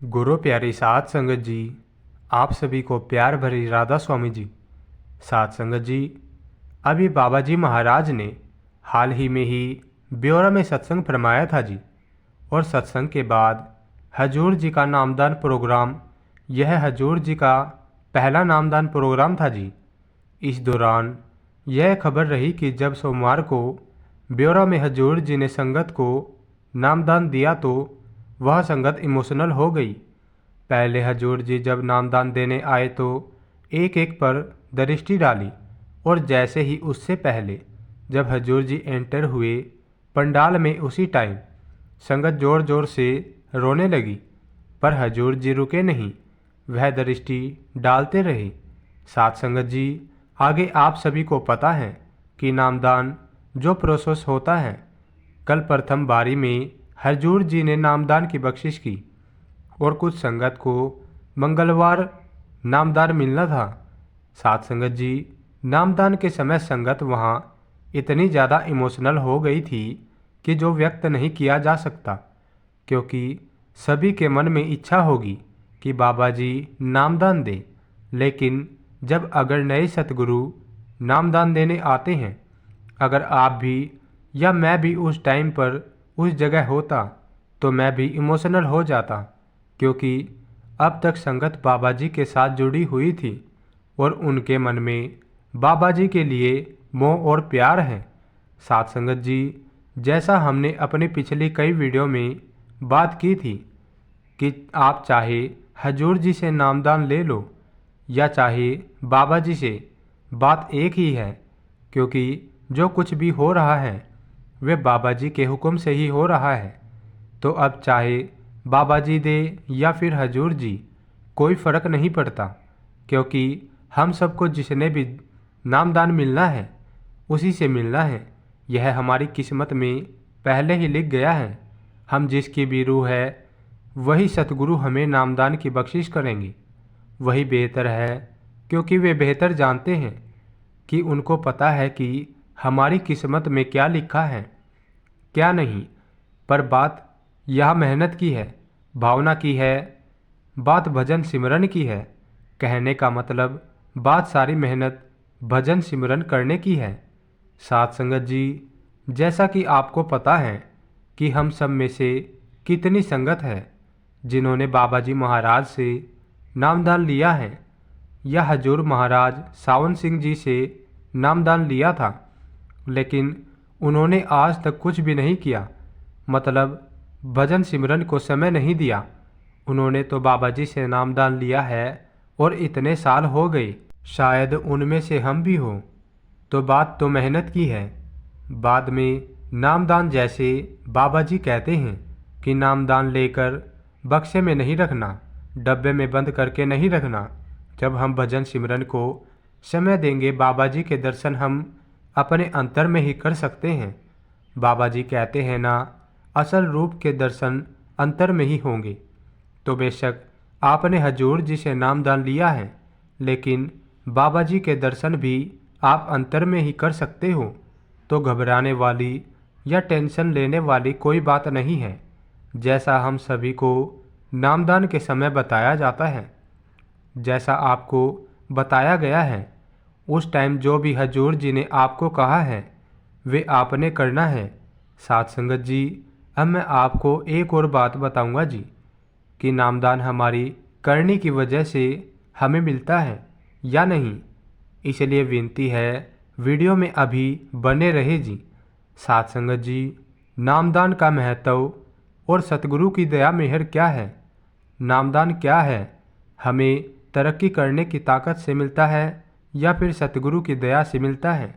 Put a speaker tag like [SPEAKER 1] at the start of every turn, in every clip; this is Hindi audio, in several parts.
[SPEAKER 1] गुरु प्यारी साध संगत जी, आप सभी को प्यार भरी राधा स्वामी जी। साध संगत जी, अभी बाबा जी महाराज ने हाल ही में ही ब्योरा में सत्संग फरमाया था जी। और सत्संग के बाद हजूर जी का नामदान प्रोग्राम, यह हजूर जी का पहला नामदान प्रोग्राम था जी। इस दौरान यह खबर रही कि जब सोमवार को ब्योरा में हजूर जी ने संगत को नामदान दिया तो वह संगत इमोशनल हो गई। पहले हजूर जी जब नामदान देने आए तो एक एक पर दृष्टि डाली, और जैसे ही उससे पहले जब हजूर जी एंटर हुए पंडाल में, उसी टाइम संगत जोर जोर से रोने लगी। पर हजूर जी रुके नहीं, वह दृष्टि डालते रहे। साथ संगत जी, आगे आप सभी को पता है कि नामदान जो प्रोसेस होता है, कल प्रथम बारी में हजूर जी ने नामदान की बख्शिश की और कुछ संगत को मंगलवार नामदान मिलना था। साथ संगत जी, नामदान के समय संगत वहाँ इतनी ज़्यादा इमोशनल हो गई थी कि जो व्यक्त नहीं किया जा सकता, क्योंकि सभी के मन में इच्छा होगी कि बाबा जी नामदान दें। लेकिन जब अगर नए सतगुरु नामदान देने आते हैं, अगर आप भी या मैं भी उस टाइम पर उस जगह होता तो मैं भी इमोशनल हो जाता, क्योंकि अब तक संगत बाबा जी के साथ जुड़ी हुई थी और उनके मन में बाबा जी के लिए मोह और प्यार है। साथ संगत जी, जैसा हमने अपनी पिछली कई वीडियो में बात की थी कि आप चाहे हजूर जी से नामदान ले लो या चाहे बाबा जी से, बात एक ही है, क्योंकि जो कुछ भी हो रहा है वे बाबा जी के हुक्म से ही हो रहा है। तो अब चाहे बाबा जी दे या फिर हजूर जी, कोई फ़र्क नहीं पड़ता, क्योंकि हम सबको जिसने भी नामदान मिलना है उसी से मिलना है। यह हमारी किस्मत में पहले ही लिख गया है। हम जिसकी भी रूह है वही सतगुरु हमें नामदान की बख्शिश करेंगे। वही बेहतर है, क्योंकि वे बेहतर जानते हैं कि उनको पता है कि हमारी किस्मत में क्या लिखा है क्या नहीं। पर बात यह मेहनत की है, भावना की है, बात भजन सिमरन की है। कहने का मतलब बात सारी मेहनत भजन सिमरन करने की है। साथ संगत जी, जैसा कि आपको पता है कि हम सब में से कितनी संगत है जिन्होंने बाबा जी महाराज से नामदान लिया है या हजूर महाराज सावन सिंह जी से नामदान लिया था, लेकिन उन्होंने आज तक कुछ भी नहीं किया, मतलब भजन सिमरन को समय नहीं दिया। उन्होंने तो बाबा जी से नामदान लिया है और इतने साल हो गए, शायद उनमें से हम भी हो। तो बात तो मेहनत की है। बाद में नामदान जैसे बाबा जी कहते हैं कि नामदान लेकर बक्से में नहीं रखना, डब्बे में बंद करके नहीं रखना। जब हम भजन सिमरन को समय देंगे, बाबा जी के दर्शन हम अपने अंतर में ही कर सकते हैं। बाबा जी कहते हैं ना, असल रूप के दर्शन अंतर में ही होंगे। तो बेशक आपने हजूर जी से नामदान लिया है, लेकिन बाबा जी के दर्शन भी आप अंतर में ही कर सकते हो। तो घबराने वाली या टेंशन लेने वाली कोई बात नहीं है। जैसा हम सभी को नामदान के समय बताया जाता है, जैसा आपको बताया गया है, उस टाइम जो भी हजूर जी ने आपको कहा है वे आपने करना है। साथ संगत जी, अब मैं आपको एक और बात बताऊंगा जी कि नामदान हमारी करने की वजह से हमें मिलता है या नहीं। इसलिए विनती है, वीडियो में अभी बने रहे जी। साथ संगत जी, नामदान का महत्व और सतगुरु की दया मेहर क्या है। नामदान क्या है, हमें तरक्की करने की ताकत से मिलता है या फिर सतगुरु की दया से मिलता है।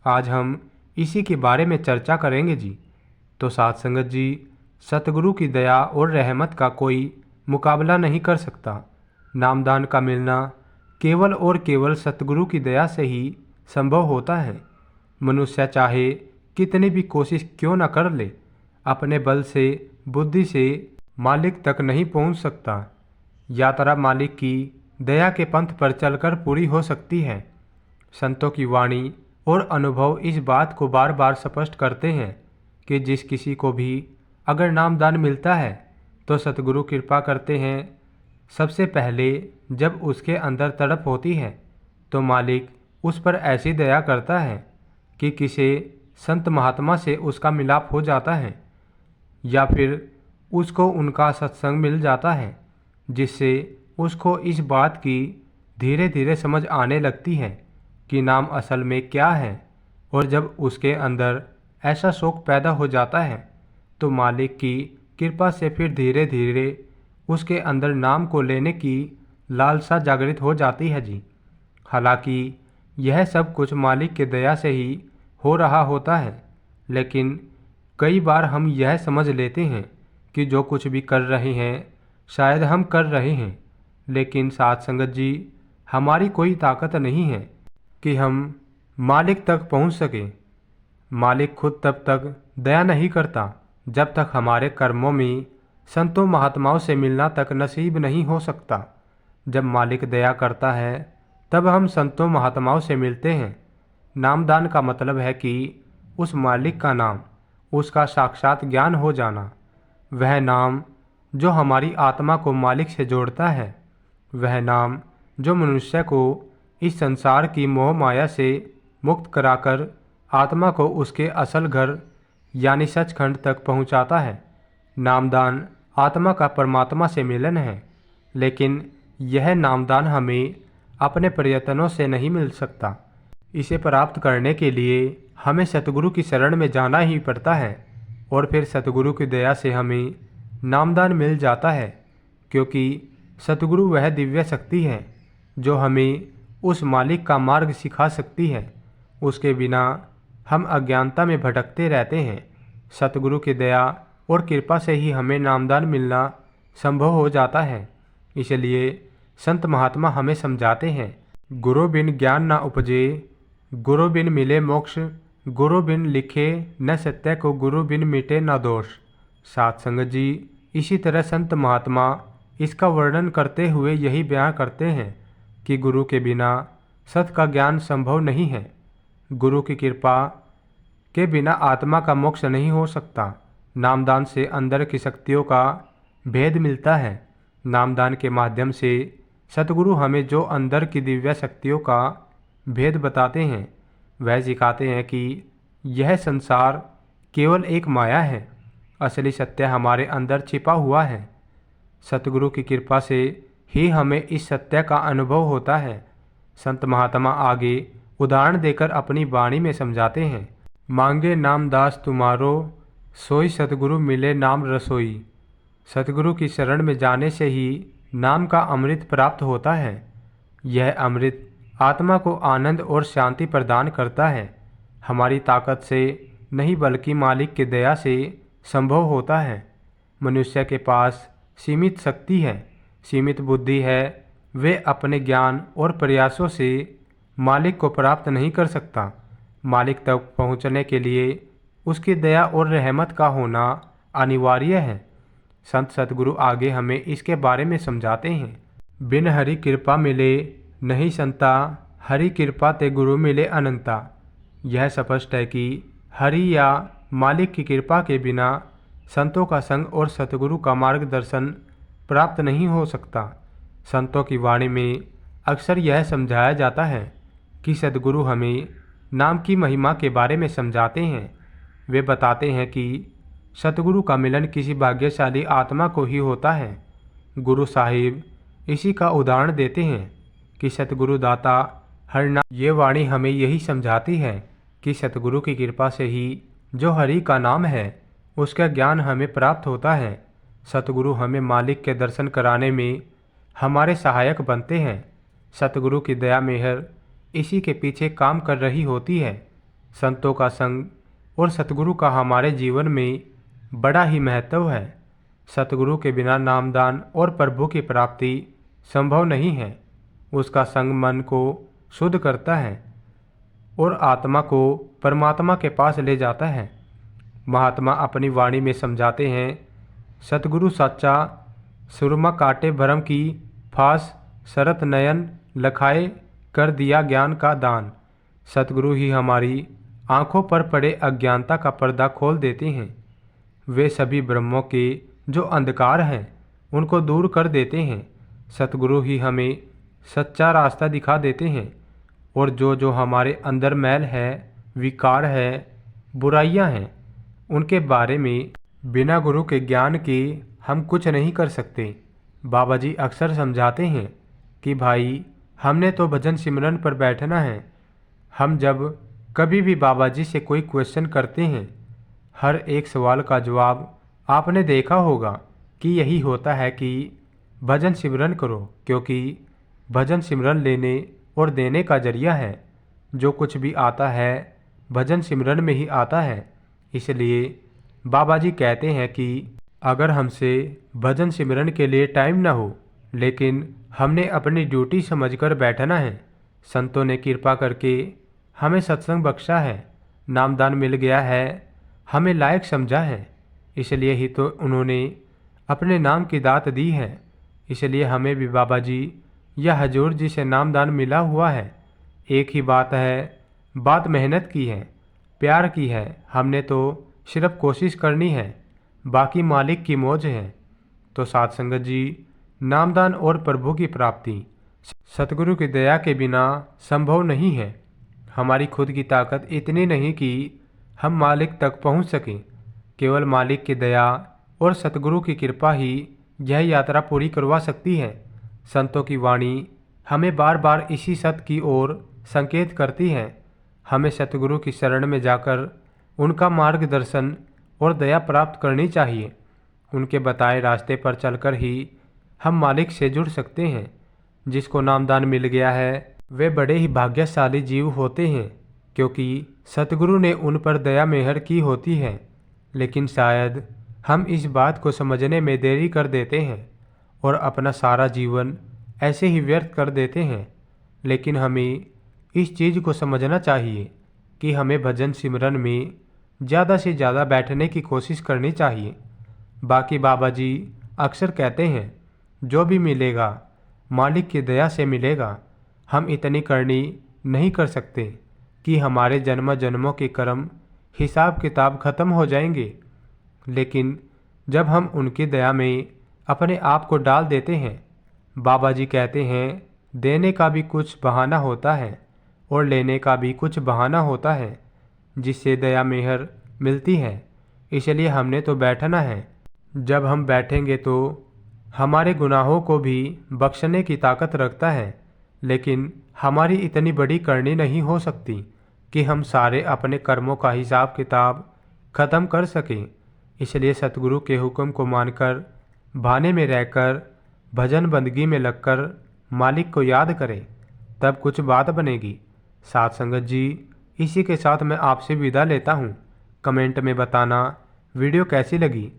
[SPEAKER 1] आज हम इसी के बारे में चर्चा करेंगे जी। तो साथ संगत जी, सतगुरु की दया और रहमत का कोई मुकाबला नहीं कर सकता। नामदान का मिलना केवल और केवल सतगुरु की दया से ही संभव होता है। मनुष्य चाहे कितनी भी कोशिश क्यों न कर ले, अपने बल से बुद्धि से मालिक तक नहीं पहुंच सकता। यात्रा मालिक की दया के पंथ पर चलकर पूरी हो सकती है। संतों की वाणी और अनुभव इस बात को बार बार स्पष्ट करते हैं कि जिस किसी को भी अगर नामदान मिलता है तो सतगुरु कृपा करते हैं। सबसे पहले जब उसके अंदर तड़प होती है तो मालिक उस पर ऐसी दया करता है कि किसी संत महात्मा से उसका मिलाप हो जाता है या फिर उसको उनका सत्संग मिल जाता है, जिससे उसको इस बात की धीरे धीरे समझ आने लगती है कि नाम असल में क्या है। और जब उसके अंदर ऐसा शौक पैदा हो जाता है तो मालिक की कृपा से फिर धीरे धीरे उसके अंदर नाम को लेने की लालसा जागृत हो जाती है जी। हालांकि यह सब कुछ मालिक के दया से ही हो रहा होता है, लेकिन कई बार हम यह समझ लेते हैं कि जो कुछ भी कर रहे हैं शायद हम कर रहे हैं, लेकिन साथ संगत जी हमारी कोई ताकत नहीं है कि हम मालिक तक पहुंच सके। मालिक खुद तब तक दया नहीं करता जब तक हमारे कर्मों में संतों महात्माओं से मिलना तक नसीब नहीं हो सकता। जब मालिक दया करता है तब हम संतों महात्माओं से मिलते हैं। नामदान का मतलब है कि उस मालिक का नाम, उसका साक्षात ज्ञान हो जाना। वह नाम जो हमारी आत्मा को मालिक से जोड़ता है, वह नाम जो मनुष्य को इस संसार की मोह माया से मुक्त कराकर आत्मा को उसके असल घर यानी सचखंड तक पहुंचाता है। नामदान आत्मा का परमात्मा से मिलन है, लेकिन यह नामदान हमें अपने प्रयत्नों से नहीं मिल सकता। इसे प्राप्त करने के लिए हमें सतगुरु की शरण में जाना ही पड़ता है और फिर सतगुरु की दया से हमें नामदान मिल जाता है, क्योंकि सतगुरु वह दिव्य शक्ति है जो हमें उस मालिक का मार्ग सिखा सकती है। उसके बिना हम अज्ञानता में भटकते रहते हैं। सतगुरु की दया और कृपा से ही हमें नामदान मिलना संभव हो जाता है। इसलिए संत महात्मा हमें समझाते हैं, गुरु बिन ज्ञान न उपजे, गुरु बिन मिले मोक्ष, गुरु बिन लिखे न सत्य को, गुरु बिन मिटे न दोष। साथ संगत जी इसी तरह संत महात्मा इसका वर्णन करते हुए यही बयान करते हैं कि गुरु के बिना सत का ज्ञान संभव नहीं है। गुरु की कृपा के बिना आत्मा का मोक्ष नहीं हो सकता। नामदान से अंदर की शक्तियों का भेद मिलता है। नामदान के माध्यम से सतगुरु हमें जो अंदर की दिव्य शक्तियों का भेद बताते हैं, वह सिखाते हैं कि यह संसार केवल एक माया है, असली सत्य हमारे अंदर छिपा हुआ है। सतगुरु की कृपा से ही हमें इस सत्य का अनुभव होता है। संत महात्मा आगे उदाहरण देकर अपनी वाणी में समझाते हैं, मांगे नाम दास तुम्हारो, सोई सतगुरु मिले नाम रसोई। सतगुरु की शरण में जाने से ही नाम का अमृत प्राप्त होता है। यह अमृत आत्मा को आनंद और शांति प्रदान करता है। हमारी ताकत से नहीं बल्कि मालिक की दया से संभव होता है। मनुष्य के पास सीमित शक्ति है, सीमित बुद्धि है। वे अपने ज्ञान और प्रयासों से मालिक को प्राप्त नहीं कर सकता। मालिक तक पहुंचने के लिए उसकी दया और रहमत का होना अनिवार्य है। संत सतगुरु आगे हमें इसके बारे में समझाते हैं, बिन हरि कृपा मिले नहीं संता, हरि कृपा ते गुरु मिले अनंता। यह स्पष्ट है कि हरि या मालिक की कृपा के बिना संतों का संग और सतगुरु का मार्गदर्शन प्राप्त नहीं हो सकता। संतों की वाणी में अक्सर यह समझाया जाता है कि सतगुरु हमें नाम की महिमा के बारे में समझाते हैं। वे बताते हैं कि सतगुरु का मिलन किसी भाग्यशाली आत्मा को ही होता है। गुरु साहिब इसी का उदाहरण देते हैं कि सतगुरु दाता हरना। ये वाणी हमें यही समझाती है कि सतगुरु की कृपा से ही जो हरि का नाम है उसका ज्ञान हमें प्राप्त होता है। सतगुरु हमें मालिक के दर्शन कराने में हमारे सहायक बनते हैं। सतगुरु की दया मेहर इसी के पीछे काम कर रही होती है। संतों का संग और सतगुरु का हमारे जीवन में बड़ा ही महत्व है। सतगुरु के बिना नामदान और प्रभु की प्राप्ति संभव नहीं है। उसका संग मन को शुद्ध करता है और आत्मा को परमात्मा के पास ले जाता है। महात्मा अपनी वाणी में समझाते हैं, सतगुरु साचा सुरमा काटे भरम की फांस, शरत नयन लखाए कर दिया ज्ञान का दान। सतगुरु ही हमारी आंखों पर पड़े अज्ञानता का पर्दा खोल देते हैं। वे सभी ब्रह्मों के जो अंधकार हैं उनको दूर कर देते हैं। सतगुरु ही हमें सच्चा रास्ता दिखा देते हैं और जो हमारे अंदर मैल है, विकार है, बुराइयां हैं, उनके बारे में बिना गुरु के ज्ञान के हम कुछ नहीं कर सकते। बाबा जी अक्सर समझाते हैं कि भाई हमने तो भजन सिमरन पर बैठना है। हम जब कभी भी बाबा जी से कोई क्वेश्चन करते हैं, हर एक सवाल का जवाब आपने देखा होगा कि यही होता है कि भजन सिमरन करो, क्योंकि भजन सिमरन लेने और देने का जरिया है। जो कुछ भी आता है भजन सिमरन में ही आता है। इसलिए बाबा जी कहते हैं कि अगर हमसे भजन सिमरन के लिए टाइम ना हो, लेकिन हमने अपनी ड्यूटी समझकर बैठना है। संतों ने कृपा करके हमें सत्संग बख्शा है, नामदान मिल गया है, हमें लायक समझा है, इसलिए ही तो उन्होंने अपने नाम की दात दी है। इसलिए हमें भी बाबा जी या हजूर जी से नामदान मिला हुआ है। एक ही बात है, बात मेहनत की है, प्यार की है। हमने तो सिर्फ कोशिश करनी है, बाकी मालिक की मौज है। तो साथ संगत जी, नामदान और प्रभु की प्राप्ति सतगुरु की दया के बिना संभव नहीं है। हमारी खुद की ताकत इतनी नहीं कि हम मालिक तक पहुंच सकें। केवल मालिक की दया और सतगुरु की कृपा ही यह यात्रा पूरी करवा सकती है। संतों की वाणी हमें बार बार इसी सत्य की ओर संकेत करती है। हमें सतगुरु की शरण में जाकर उनका मार्गदर्शन और दया प्राप्त करनी चाहिए। उनके बताए रास्ते पर चलकर ही हम मालिक से जुड़ सकते हैं। जिसको नामदान मिल गया है वे बड़े ही भाग्यशाली जीव होते हैं, क्योंकि सतगुरु ने उन पर दया मेहर की होती है। लेकिन शायद हम इस बात को समझने में देरी कर देते हैं और अपना सारा जीवन ऐसे ही व्यर्थ कर देते हैं। लेकिन हमें इस चीज़ को समझना चाहिए कि हमें भजन सिमरन में ज़्यादा से ज़्यादा बैठने की कोशिश करनी चाहिए। बाकी बाबा जी अक्सर कहते हैं, जो भी मिलेगा मालिक की दया से मिलेगा। हम इतनी करनी नहीं कर सकते कि हमारे जन्म जन्मों के कर्म हिसाब किताब खत्म हो जाएंगे। लेकिन जब हम उनकी दया में अपने आप को डाल देते हैं, बाबा जी कहते हैं, देने का भी कुछ बहाना होता है और लेने का भी कुछ बहाना होता है, जिससे दया मेहर मिलती है। इसलिए हमने तो बैठना है। जब हम बैठेंगे तो हमारे गुनाहों को भी बख्शने की ताकत रखता है। लेकिन हमारी इतनी बड़ी करनी नहीं हो सकती कि हम सारे अपने कर्मों का हिसाब किताब ख़त्म कर सकें। इसलिए सतगुरु के हुक्म को मानकर भाने में रहकर भजन बंदगी में लगकर मालिक को याद करें, तब कुछ बात बनेगी। साथ संगत जी, इसी के साथ मैं आपसे विदा लेता हूँ। कमेंट में बताना वीडियो कैसी लगी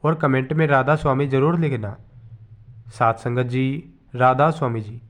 [SPEAKER 1] और कमेंट में राधा स्वामी ज़रूर लिखना। साथ संगत जी, राधा स्वामी जी।